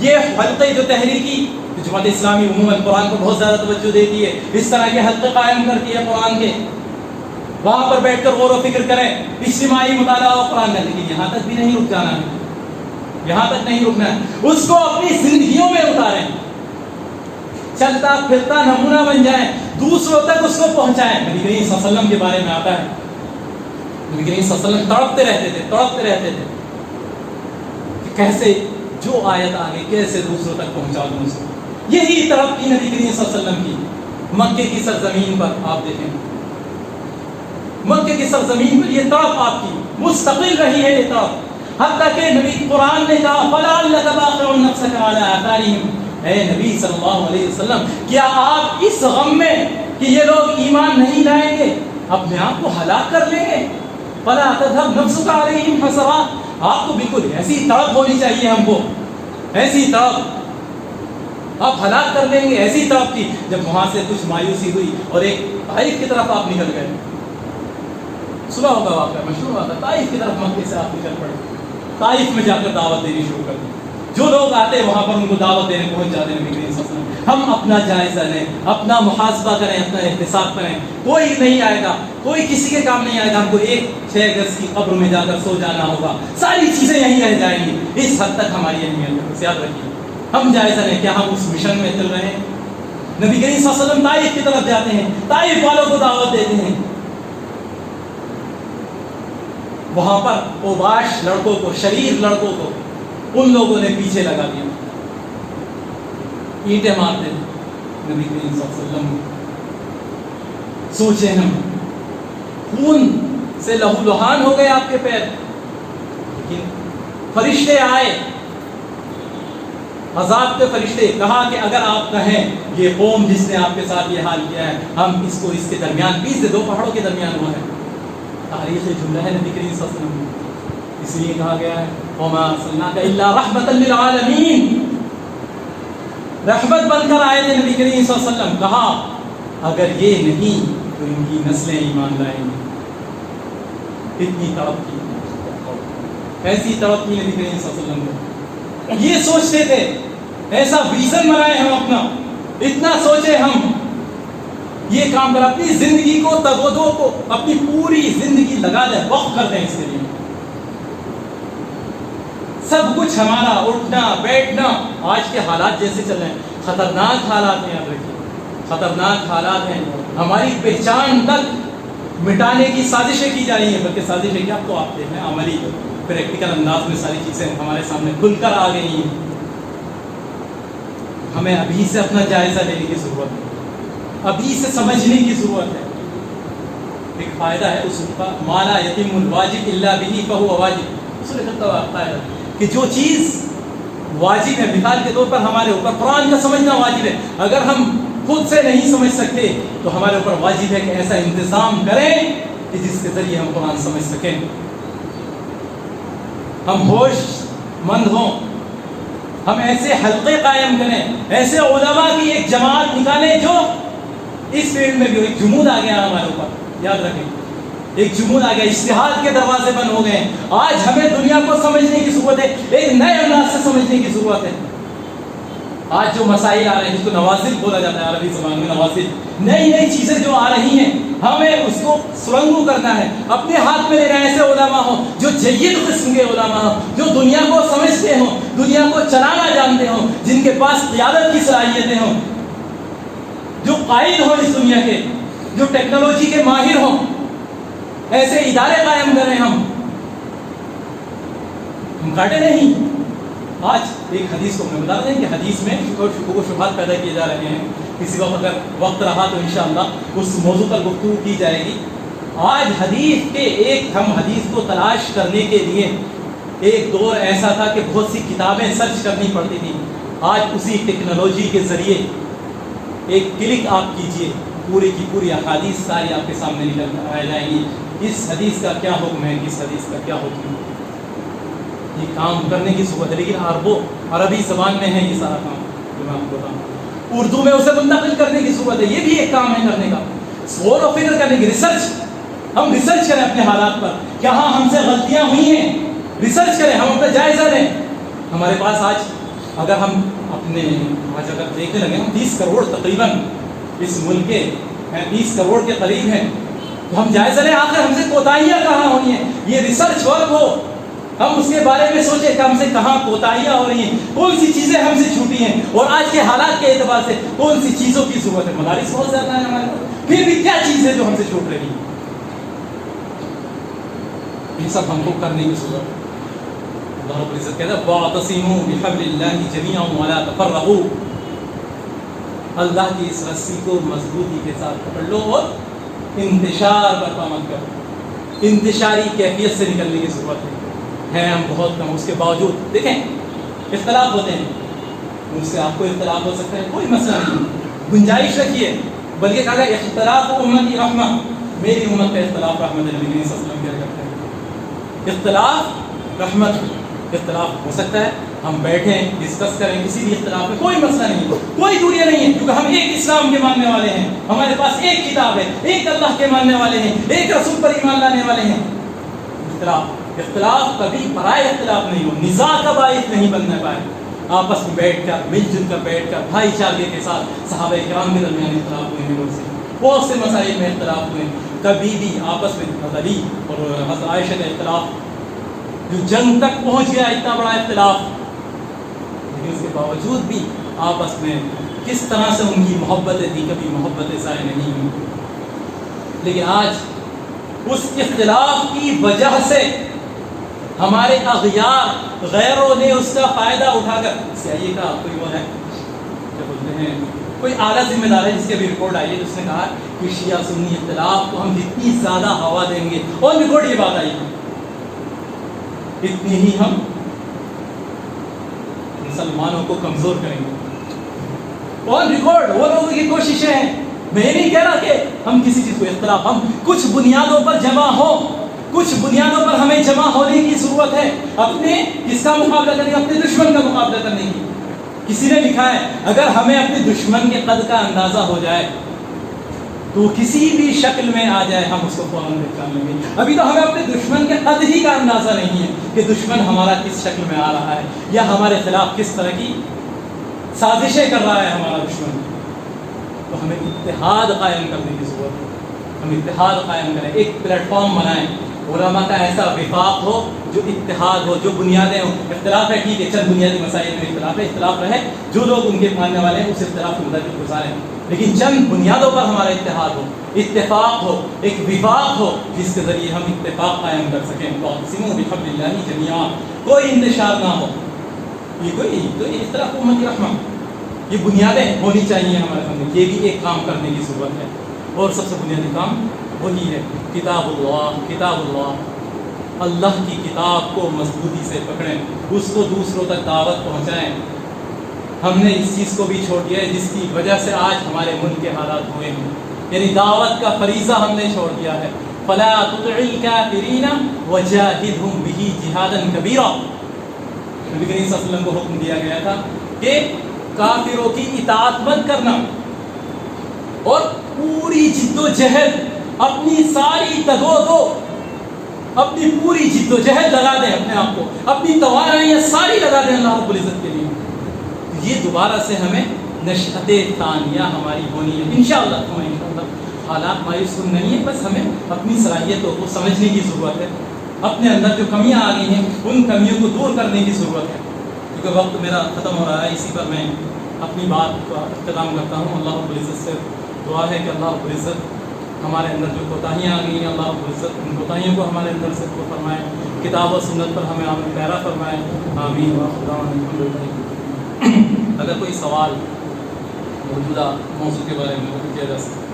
یہ حلقے جو تحریکی جماعت اسلامی عموماً قرآن کو بہت زیادہ توجہ دیتی ہے، اس طرح کے حلقے قائم کرتی ہے قرآن کے، وہاں پر بیٹھ کر غور و فکر کریں، اجتماعی مطالعہ قرآن کا، لیکن یہاں تک بھی نہیں رک جانا ہے، یہاں تک نہیں رکنا ہے، اس کو اپنی زندگیوں میں اتاریں۔ چلتا پھرتا نمونہ بن جائیں، دوسروں تک اس کو پہنچائیں۔ نبی کریم صلی اللہ علیہ وسلم کے بارے میں آتا ہے، نبی کریم صلی اللہ علیہ وسلم تڑپتے رہتے تھے کہ کیسے جو آیت آگے کیسے دوسروں تک پہنچا دوں اس کو۔ یہی تڑپ کی نبی کریم صلی اللہ علیہ وسلم کی مکے کی سرزمین پر۔ آپ دیکھیں مکے کی سرزمین پر یہ تڑپ آپ کی مستقل رہی ہے، یہ تڑپ، حتیٰ کہ نبی قرآن نے کہا فَلَعَلَّكَ بَاخِعٌ نَفْسَكَ عَلَىٰ آثَارِهِمْ، اے نبی صلی اللہ علیہ وسلم کیا آپ اس غم میں کہ یہ لوگ ایمان نہیں لائیں گے اپنے آپ کو ہلاک کر لیں گے؟ فَلَا تَذْهَبْ نَفْسُكَ عَلَيْهِمْ حَسَرَاتٍ، آپ کو بالکل ایسی تڑپ ہونی چاہیے، ہم کو ایسی تڑپ آپ ہلاک کر لیں گے، ایسی تڑپ کی جب وہاں سے کچھ مایوسی ہوئی اور ایک طائف کی طرف آپ نکل گئے۔ سنا ہوگا واقعہ، مشہور ہوا تھا، طائف کی طرف مکے سے آپ نکل پڑے، طائف میں جا کر دعوت دینی شروع کر دی۔ جو لوگ آتے وہاں پر ان کو دعوت دینے پہنچ جاتے نبی کریم صلی اللہ علیہ وسلم۔ ہم اپنا جائزہ لیں، اپنا محاسبہ کریں، اپنا احتساب کریں۔ کوئی نہیں آئے گا، کوئی کسی کے کام نہیں آئے گا، ہم کو ایک 6 گز کی قبر میں جا کر سو جانا ہوگا، ساری چیزیں یہیں رہ جائیں گی۔ اس حد تک ہماری اہمیت ہے، یاد رکھیے۔ ہم جائزہ لیں، کیا ہم اس مشن میں چل رہے ہیں؟ نبی کریم صلی اللہ علیہ وسلم طائف کی طرف جاتے ہیں، طائف والوں کو دعوت دیتے ہیں، وہاں پر اوباش لڑکوں کو، شریر لڑکوں کو ان لوگوں نے پیچھے لگا دیا، اینٹیں مارتے نبی کریم صلی اللہ علیہ وسلم۔ سوچیں ہم، خون سے لہو لہان ہو گئے آپ کے پیر، لیکن فرشتے آئے، عذاب کے فرشتے، کہا کہ اگر آپ کہیں یہ قوم جس نے آپ کے ساتھ یہ حال کیا ہے، ہم اس کو اس کے درمیان پیس دے، 2 پہاڑوں کے درمیان ہوا ہے۔ تاریخ جملہ ہے نبی کریم صلی اللہ علیہ وسلم، اس لیے کہا گیا ہے وَمَا أَرْسَلْنَاكَ إِلَّا رَحْمَةً لِّلْعَالَمِينَ، رحمت بن کر آئے تھے نبی کریم صلی اللہ علیہ وسلم۔ کہا اگر یہ نہیں تو ان کی نسلیں ایمان لائیں گی۔ اتنی تڑپ کی، ایسی تڑپ کی نبی کریم صلی اللہ علیہ وسلم کو۔ یہ سوچتے تھے، ایسا ویژن بنائے ہم اپنا، اتنا سوچے ہم یہ کام کر، اپنی زندگی کو، تگودو کو، اپنی پوری زندگی لگا دیں، وقف کر دیں اس کے لیے۔ سب کچھ ہمارا، اٹھنا بیٹھنا، آج کے حالات جیسے چل رہے ہیں، خطرناک حالات ہیں، یاد رکھیے، خطرناک حالات ہیں۔ ہماری پہچان تک مٹانے کی سازشیں کی جا رہی ہیں، بلکہ سازشیں کیا، تو آپ دیکھیں عملی پریکٹیکل انداز میں ساری چیزیں ہمارے سامنے کھل کر آ گئی ہیں۔ ہمیں ابھی سے اپنا جائزہ لینے کی ضرورت ہے، ابھی سے سمجھنے کی ضرورت ہے۔ ایک فائدہ ہے اصول کا، مالا یتیم الواجب الا بہ فہو واجب، اصول کا ہے کہ جو چیز واجب ہے، مثال کے طور پر ہمارے اوپر قرآن کا سمجھنا واجب ہے، اگر ہم خود سے نہیں سمجھ سکتے تو ہمارے اوپر واجب ہے کہ ایسا انتظام کریں کہ جس کے ذریعے ہم قرآن سمجھ سکیں، ہم ہوش مند ہوں، ہم ایسے حلقے قائم کریں، ایسے علماء کی ایک جماعت نکالیں جو اس فیلڈ میں بھی ایک جمود آ گیا ہمارے اوپر، یاد رکھیں ایک جمود آ گیا، اجتہاد کے دروازے بند ہو گئے۔ آج ہمیں دنیا کو سمجھنے کی ضرورت ہے، ایک نئے انداز سے سمجھنے کی ضرورت ہے۔ آج جو مسائل آ رہے ہیں، جس کو نوازل بولا جاتا ہے عربی زبان میں، نوازل، نئی نئی چیزیں جو آ رہی ہیں، ہمیں اس کو سرنگو کرنا ہے، اپنے ہاتھ میں لینا ہے۔ ایسے علماء ہوں جو جید قسم کے علماء ہوں، جو دنیا کو سمجھتے ہوں، دنیا کو چلانا جانتے ہوں، جن کے پاس قیادت کی صلاحیتیں ہوں، جو قائد ہوں اس دنیا کے، جو ٹیکنالوجی کے ماہر ہوں، ایسے ادارے قائم کریں۔ ہم کاٹے نہیں۔ آج ایک حدیث کو میں بتا دیں کہ حدیث میں شکوک و شبہات پیدا کیے جا رہے ہیں، کسی وقت اگر وقت رہا تو انشاءاللہ اس موضوع پر گفتگو کی جائے گی۔ آج حدیث کے ہم حدیث کو تلاش کرنے کے لیے ایک دور ایسا تھا کہ بہت سی کتابیں سرچ کرنی پڑتی تھیں، آج اسی ٹیکنالوجی کے ذریعے ایک کلک آپ کیجئے، پوری کی پوری احادیث ساری آپ کے سامنے نکل کر آ جائیں گی۔ اس حدیث کا کیا حکم ہے، اس حدیث کا کیا حکم ہے، یہ کام کرنے کی ضرورت ہے، لیکن عربی زبان میں ہے یہ سارا کام جو میں آپ کو بتاؤں، اردو میں اسے منتقل کرنے کی ضرورت ہے، یہ بھی ایک کام ہے کرنے کا، غور و فکر کرنے کی، ریسرچ، ہم ریسرچ کریں اپنے حالات پر، کہاں ہم سے غلطیاں ہوئی ہیں، ریسرچ کریں، ہم اپنا جائزہ لیں۔ ہمارے پاس آج اگر ہم اپنے آج اگر دیکھنے لگے، ہم 30 کروڑ تقریباً اس ملک کے 30 کروڑ کے قریب ہیں، تو ہم جائزہ لیں آخر ہم سے کوتاہیاں کہاں ہونی ہیں۔ یہ ریسرچ ورک ہو، ہم اس کے بارے میں سوچیں کہ ہم سے کہاں کوتاہیاں ہو رہی ہیں، کون سی چیزیں ہم سے چھوٹی ہیں، اور آج کے حالات کے اعتبار سے کون سی چیزوں کی ضرورت ہے۔ مدارس بہت زیادہ ہیں ہمارے پاس، پھر بھی کیا چیز ہے جو ہم سے چھوٹ رہی ہے؟ یہ سب ہم کو کرنے کی ضرورت ہے۔ اللہ رب العزت کہتا ہے وَاعْتَصِمُوا بِحَبْلِ اللَّهِ جَمِيعًا وَلَا تَفَرَّقُوا، اللہ کی اس رسی کو مضبوطی کے ساتھ پکڑ لو اور انتشار برپا مت کرو۔ انتشاری کیفیت سے نکلنے کی ضرورت ہے ہم بہت کم، اس کے باوجود دیکھیں اختلاف ہوتے ہیں، مجھ سے آپ کو اختلاف ہو سکتا ہے، کوئی مسئلہ نہیں، گنجائش رکھیے، بلکہ کہا گیا اختلاف امتی رحمہ، میری امت کا اختلاف رحمت ہے، نبی کریم صلی اللہ علیہ وسلم کیا کرتے ہیں، اختلاف رحمت۔ اختلاف ہو سکتا ہے، ہم بیٹھیں ڈسکس کریں، کسی بھی اختلاف میں کوئی مسئلہ نہیں ہے، کوئی دوریاں نہیں ہے، کیونکہ ہم ایک اسلام کے ماننے والے ہیں، ہمارے پاس ایک کتاب ہے، ایک اللہ کے ماننے والے ہیں، ایک رسول پر ایمان لانے والے ہیں۔ اختلاف کبھی برائے اختلاف نہیں ہو، نزاع کا باعث نہیں بننا پائے، آپس میں بیٹھ کر مل جل کر بیٹھ کر بھائی چارے کے ساتھ۔ صحابہ کرام کے درمیان اختلاف ہوئے ہیں، بہت سے مسائل میں اختلاف ہوئے، کبھی بھی آپس میں حضرت علی اور حضرت عائشہ کا اختلاف جو جنگ تک پہنچ گیا، اتنا بڑا اختلاف، لیکن اس کے باوجود بھی آپس میں کس طرح سے ان کی محبتیں تھی، کبھی محبتیں ضائع نہیں ہوئی۔ لیکن آج اس اختلاف کی وجہ سے ہمارے اغیار غیروں نے اس کا فائدہ اٹھا کر، سیائی کا کوئی وہ ہے کیا بولتے ہیں، کوئی اعلیٰ ذمہ دار ہے جس کے بھی رپورٹ آئی ہے، جس نے کہا کہ شیعہ سنی اختلاف کو ہم جتنی زیادہ ہوا دیں گے، اور رپورٹ یہ بات آئی ہے، اتنی ہی ہم مسلمانوں کو کمزور کریں گے۔ اور ریکارڈ وہ لوگوں کی کوششیں ہیں، میں نہیں کہہ رہا کہ ہم کسی چیز کو اختلاف، ہم کچھ بنیادوں پر جمع ہو، کچھ بنیادوں پر ہمیں جمع ہونے کی ضرورت ہے، اپنے کس کا مقابلہ کرنے کی، اپنے دشمن کا مقابلہ کرنے کی۔ کسی نے لکھا ہے اگر ہمیں اپنے دشمن کے قد کا اندازہ ہو جائے تو کسی بھی شکل میں آ جائے ہم اس کو فوراً پہچان لیں گے۔ ابھی تو ہمیں اپنے دشمن کے قد ہی کا اندازہ نہیں ہے کہ دشمن ہمارا کس شکل میں آ رہا ہے، یا ہمارے خلاف کس طرح کی سازشیں کر رہا ہے ہمارا دشمن۔ تو ہمیں اتحاد قائم کرنے کی ضرورت ہے، ہم اتحاد قائم کریں، ایک پلیٹ فارم بنائیں، علماء کا ایسا وفاق ہو جو اتحاد ہو، جو بنیادیں ہوں۔ اختلاف ہے ٹھیک ہے، چند بنیادی مسائل میں اختلاف ہے، اختلاف رہے، جو لوگ ان کے ماننے والے ہیں اس اختلاف کے مطابق گزاریں، لیکن چند بنیادوں پر ہمارا اتحاد ہو، اتفاق ہو، ایک وفاق ہو جس کے ذریعے ہم اتفاق قائم کر سکیں۔ وَاعْتَصِمُوا بِحَبْلِ اللَّهِ جَمِيعًا، کوئی انتشار نہ ہو، یہ اس طرح امت رحمہ، یہ بنیادیں ہونی چاہیے ہمارے سامنے، یہ بھی ایک کام کرنے کی ضرورت ہے، اور سب سے بنیادی کام وہی ہے کتاب اللہ، اللہ کی کتاب کو مضبوطی سے پکڑیں، اس کو دوسروں تک دعوت پہنچائیں۔ ہم نے اس چیز کو بھی چھوڑ دیا ہے جس کی وجہ سے آج ہمارے ملک کے حالات ہوئے ہیں، یعنی دعوت کا فریضہ ہم نے چھوڑ دیا ہے۔ فَلَا تُطِعِ الْكَافِرِينَ وَجَاهِدْهُمْ بِهِ جِهَادًا كَبِيرًا، نبی کریم صلی اللہ علیہ وسلم کو حکم دیا گیا تھا کہ کافروں کی اطاعت مت کرنا، اور پوری جد و جہد، اپنی ساری تگ و دو، اپنی پوری جد و جہد لگا دیں، اپنے آپ کو، اپنی توانائیاں ساری لگا دیں اللہ رب العزت کے لیے۔ یہ دوبارہ سے ہمیں نشأت ثانیہ ہماری ہونی ہے انشاءاللہ۔ حالات مایوس کن نہیں ہے، بس ہمیں اپنی صلاحیتوں کو سمجھنے کی ضرورت ہے، اپنے اندر جو کمیاں آ گئی ہیں ان کمیوں کو دور کرنے کی ضرورت ہے، کیونکہ وقت میرا ختم ہو رہا ہے، اسی پر میں اپنی بات کا اختتام کرتا ہوں۔ اللہ رب العزت سے دعا ہے کہ اللہ رب العزت ہمارے اندر جو کوتاہیاں آ گئی ہیں، اللہ رب العزت ان کوتاہیوں کو ہمارے اندر سے دور فرمائے، کتاب و سنت پر ہمیں عمل پیرا فرمائے، آمین۔ اگر کوئی سوال موجودہ موضوع کے بارے میں کیا جا سکتا ہے؟